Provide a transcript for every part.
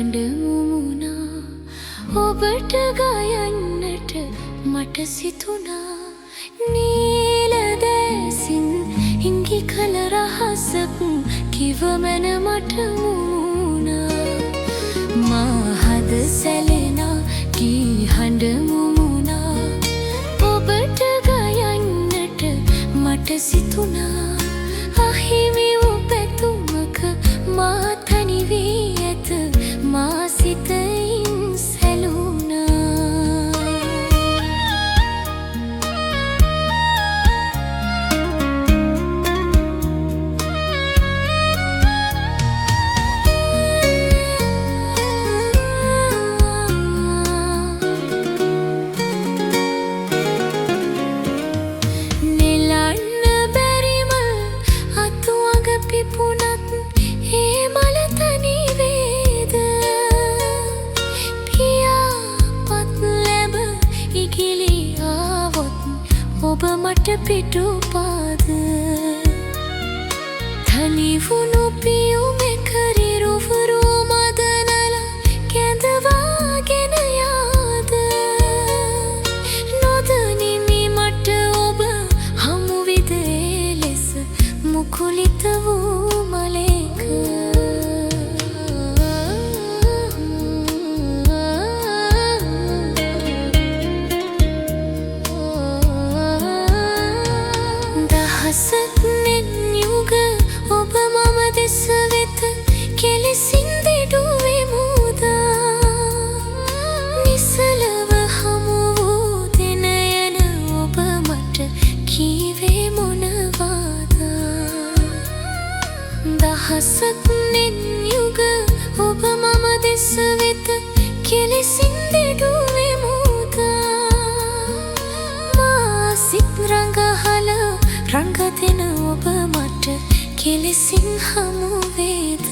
හඬ මුමුණා ඔබට ගයන්නට මට සිතුණා නීල දැසින් හිඟි කල රහසක් කිවමන මට මුමුණා මා හද සැලෙනා කී හඬ මුමුණා ඔබට ගයන්නට මට සිතුණා අහිමි වූ පැතුමක මා තනි වී ඇත මා සිතින් සැලුණා නෙලන්න බැරිම අතු අඟ පිපුණත් ඒ මල තනි වේද පියාපත් ලැබ ඉගිලි ආවොත් ඔබ මට පිටුපාද තනි වුණු පියුමෙකරි රුවරු මදනල කැඳවාගෙන යාද නොදනිමි මට ඔබ හමු විද ඒ ලෙස මුකුලිත වූ මලේක දහසක් නෙන් යුග ඔබ මම දෙස වෙත කෙලෙසින් දෙඩුවෙමුදා නිසලව හමු වූ දෙන යන ඔබ මට කීවේ මොනවාදා දහසක් නෙන් යුග ඔබ මම දෙස වෙත කෙලෙසින් දෙඩුවෙමුදා මා සිත් රඟහල රංග දෙන ඔබ මට කෙලෙසින් හමු වේද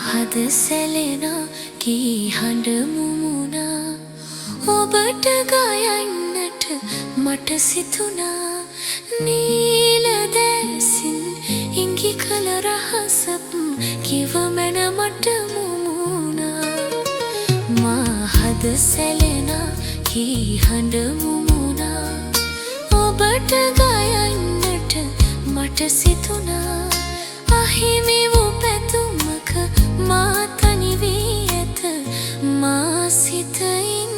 හද සැලෙනා කී හඬ මුමුණා ඔබට ගයන්නට මට සිතුණා නීල දැසින් හිඟි කල රහසක් කිවමන මට මුමුණා මා හද සැලෙනා කී හඬ මුමුණා ඔබට ගයන්නට මට සිතුණා අහිමි වූ පැතුමක මා තනි වී ඇත මා සිතින්